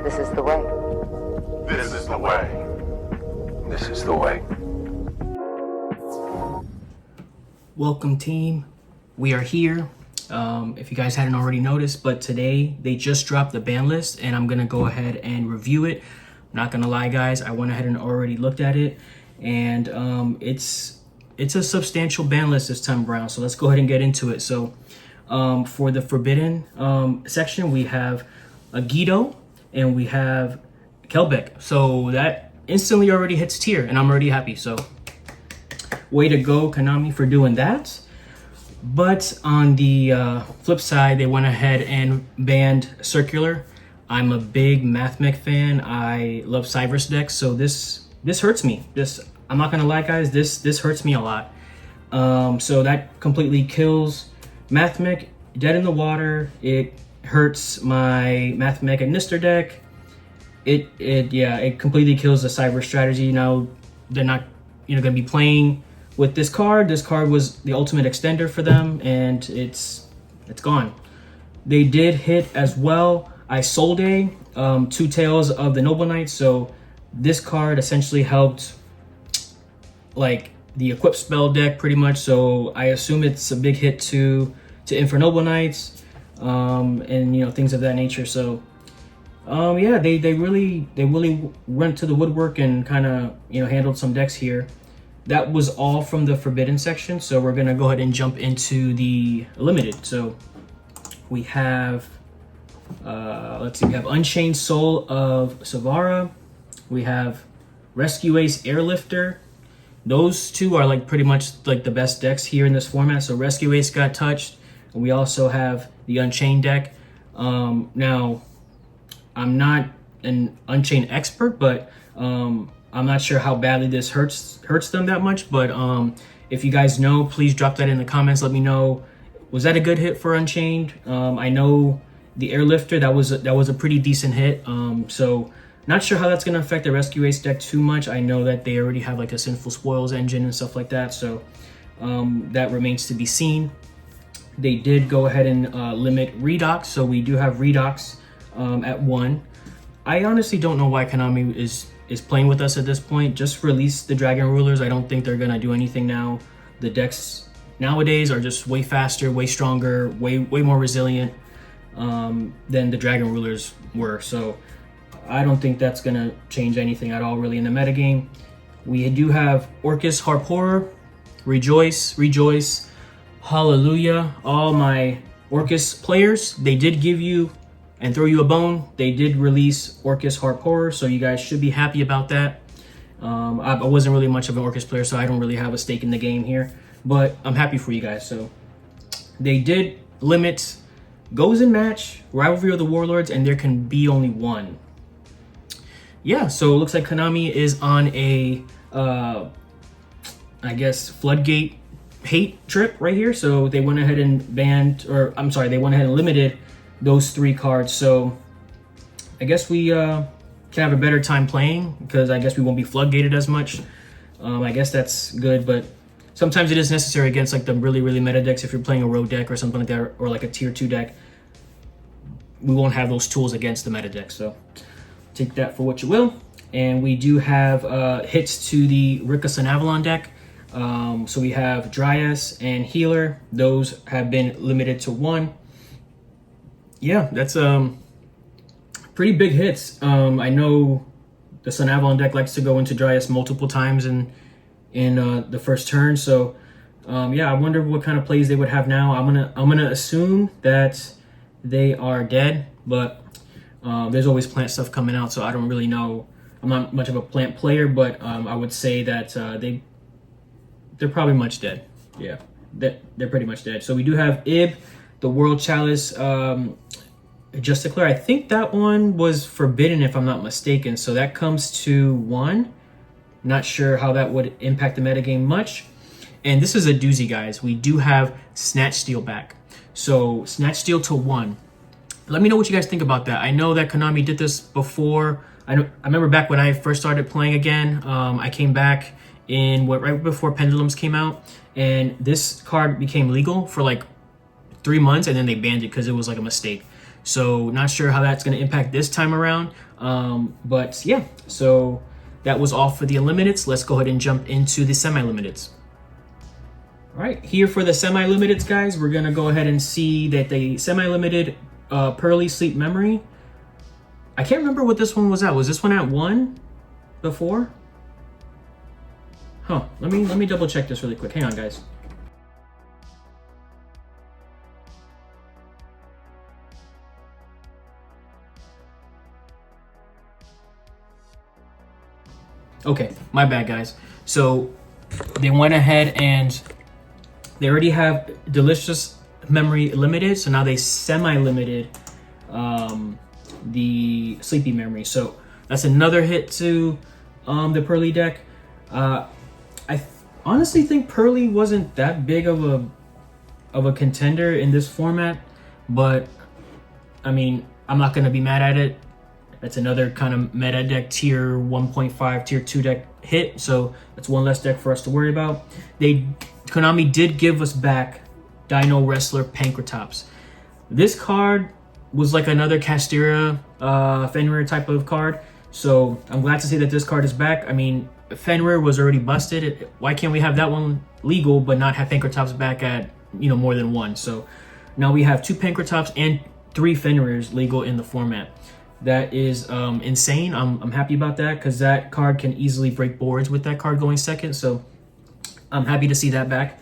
This is the way. This is the way. This is the way. Welcome, team. We are here. If you guys hadn't already noticed, but today they just dropped the ban list and I'm gonna go ahead and review it. I'm not gonna lie, guys, I went ahead and already looked at it, and it's a substantial ban list this time around. So let's go ahead and get into it. So for the forbidden section, we have a Yugioh and we have Kelbeck. So that instantly already hits tier, and I'm already happy. So way to go, Konami, for doing that. But on the flip side, they went ahead and banned Circular. I'm a big MathMech fan. I love Cyberse decks, so this hurts me. I'm not gonna lie, guys, this hurts me a lot. So that completely kills MathMech, dead in the water. It hurts my MathMech and Nister deck. It completely kills the Cyber strategy. Now they're not gonna be playing with this card. This card was the ultimate extender for them, and it's gone. They did hit as well I sold Two Tails of the Noble Knights. So this card essentially helped like the equip spell deck pretty much. So I assume it's a big hit to Noble Knights, and things of that nature. So yeah, they really went to the woodwork and kind of handled some decks here. That was all from the forbidden section, so we're gonna go ahead and jump into the limited. So we have let's see, we have Unchained Soul of Savara, we have Rescue Ace Airlifter. Those two are like pretty much like the best decks here in this format. So Rescue Ace got touched, and we also have the Unchained deck. Now I'm not an Unchained expert, but I'm not sure how badly this hurts them that much, but if you guys know, please drop that in the comments. Let me know, was that a good hit for Unchained? I know the Airlifter, that was a pretty decent hit. So not sure how that's going to affect the Rescue Ace deck too much. I know that they already have like a Sinful Spoils engine and stuff like that, so that remains to be seen. They did go ahead and limit Redox, so we do have Redox at 1. I honestly don't know why Konami is playing with us at this point. Just release the Dragon Rulers. I don't think they're gonna do anything now. The decks nowadays are just way faster, way stronger, way more resilient than the Dragon Rulers were. So I don't think that's gonna change anything at all really in the metagame. We do have Orcus Harp Horror, Rejoice, Rejoice, Hallelujah. All my Orcus players, they did give you and throw you a bone. They did release Orcus Harp Horror, so you guys should be happy about that. I wasn't really much of an Orcus player, so I don't really have a stake in the game here, but I'm happy for you guys. So they did limit Goes in Match, Rivalry of the Warlords, and there can be only one. Yeah, so it looks like Konami is on a, I guess, Floodgate hate trip right here. So they went ahead and banned, or I'm sorry, they went ahead and limited those 3 cards. So I guess we can have a better time playing, because I guess we won't be floodgated as much. I guess that's good, but sometimes it is necessary against like the really meta decks. If you're playing a road deck or something like that, or like a tier 2 deck, we won't have those tools against the meta deck. So take that for what you will. And we do have hits to the Rickus and Avalon deck. So we have Dryas and Healer. Those have been limited to 1. Yeah, that's pretty big hits. I know the Sun Avalon deck likes to go into Dryas multiple times in the first turn. So yeah, I wonder what kind of plays they would have now. I'm gonna assume that they are dead, but there's always plant stuff coming out, so I don't really know. I'm not much of a plant player, but I would say that they're probably much dead. Yeah, they're pretty much dead. So we do have Ib, the World Chalice, Just Declare. I think that one was forbidden if I'm not mistaken, so that comes to 1. Not sure how that would impact the metagame much. And this is a doozy, guys. We do have Snatch Steal back. So Snatch Steal to 1. Let me know what you guys think about that. I know that Konami did this before. I remember back when I first started playing again. I came back in right before Pendulums came out, and this card became legal for like 3 months, and then they banned it because it was like a mistake. So not sure how that's going to impact this time around. But yeah, so that was all for the unlimiteds. Let's go ahead and jump into the semi-limiteds. All right, here for the semi-limiteds, guys, we're going to go ahead and see that the semi-limited Pearly Sleep Memory, I can't remember what this one was at. Was this one at 1 before? Huh, let me double check this really quick. Hang on, guys. Okay, my bad, guys. So they went ahead and they already have Delicious Memory limited, so now they semi-limited the Sleepy Memory. So that's another hit to the Pearly deck. I honestly think Pearly wasn't that big of a contender in this format, but I mean, I'm not gonna be mad at it. That's another kind of meta deck, tier 1.5, tier 2 deck hit. So that's one less deck for us to worry about. Konami did give us back Dino Wrestler Pankratops. This card was like another Castera Fenrir type of card. So I'm glad to see that this card is back. I mean, Fenrir was already busted. Why can't we have that one legal but not have Pankratops back at, you know, more than one? So now we have 2 Pankratops and 3 Fenrirs legal in the format. That is insane. I'm happy about that because that card can easily break boards with that card going second. So I'm happy to see that back.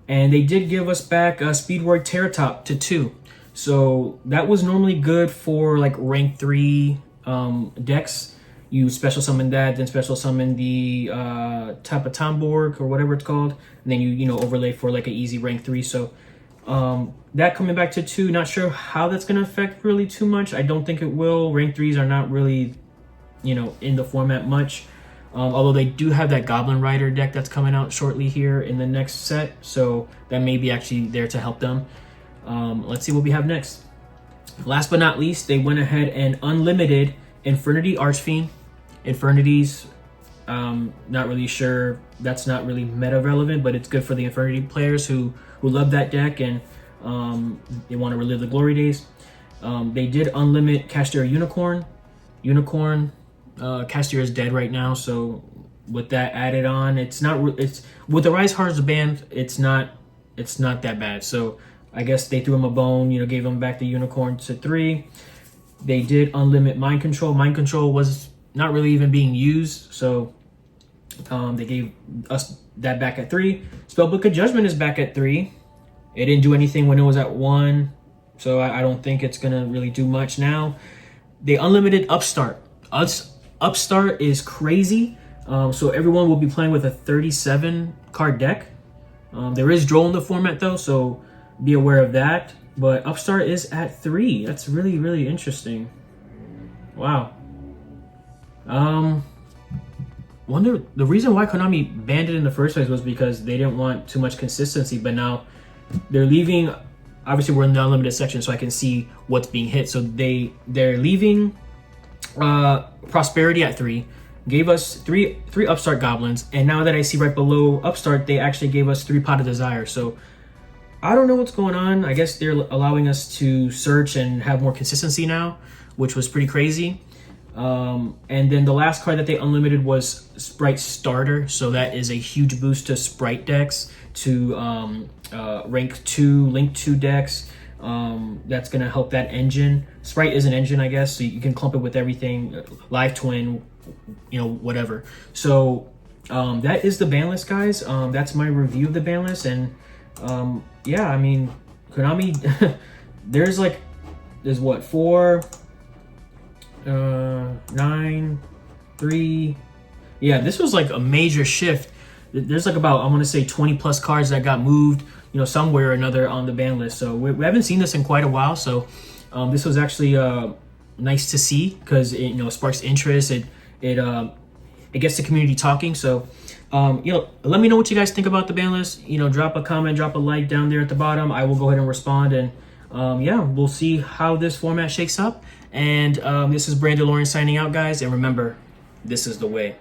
And they did give us back Speedward Terratop to 2. So that was normally good for like rank 3 decks. You special summon that, then special summon the Tapatamborg or whatever it's called. And then you overlay for like an easy rank 3. So that coming back to 2, not sure how that's going to affect really too much. I don't think it will. Rank 3s are not really, in the format much. Although they do have that Goblin Rider deck that's coming out shortly here in the next set. So that may be actually there to help them. Let's see what we have next. Last but not least, they went ahead and unlimited Infernity Archfiend. Infinities, not really sure. That's not really meta relevant, but it's good for the Infernity players who love that deck and they want to relive the glory days. They did unlimit Castera Unicorn. Castera is dead right now, so with that added on, it's with the Rise Hearts band, it's not that bad. So I guess they threw him a bone, gave him back the Unicorn to 3. They did unlimit Mind Control. Mind Control was not really even being used, so they gave us that back at 3. Spellbook of Judgment is back at 3. It didn't do anything when it was at 1, so I don't think it's gonna really do much now. They unlimited Upstart. Upstart is crazy, so everyone will be playing with a 37 card deck. There is Droll in the format though, so be aware of that. But Upstart is at 3. That's really, really interesting. Wow. Wonder the reason why Konami banned it in the first place was because they didn't want too much consistency, but now they're leaving. Obviously we're in the unlimited section, so I can see what's being hit. So they're leaving Prosperity at 3, gave us three Upstart Goblins, and now that I see right below Upstart, they actually gave us 3 Pot of Desire. So I don't know what's going on. I guess they're allowing us to search and have more consistency now, which was pretty crazy. And then the last card that they unlimited was Sprite Starter. So that is a huge boost to Sprite decks, to rank 2, link 2 decks. That's going to help that engine. Sprite is an engine, I guess, so you can clump it with everything, Live Twin, whatever. So that is the ban list, guys. That's my review of the ban list. And yeah, I mean, Konami, there's what, 4, 9, 3. Yeah, this was like a major shift. There's like about, I want to say 20 plus cards that got moved, somewhere or another on the ban list. So we haven't seen this in quite a while. So this was actually nice to see because it sparks interest. It gets the community talking. So let me know what you guys think about the ban list. Drop a comment, drop a like down there at the bottom. I will go ahead and respond, and yeah, we'll see how this format shakes up. And this is Brandon Lawrence signing out, guys. And remember, this is the way.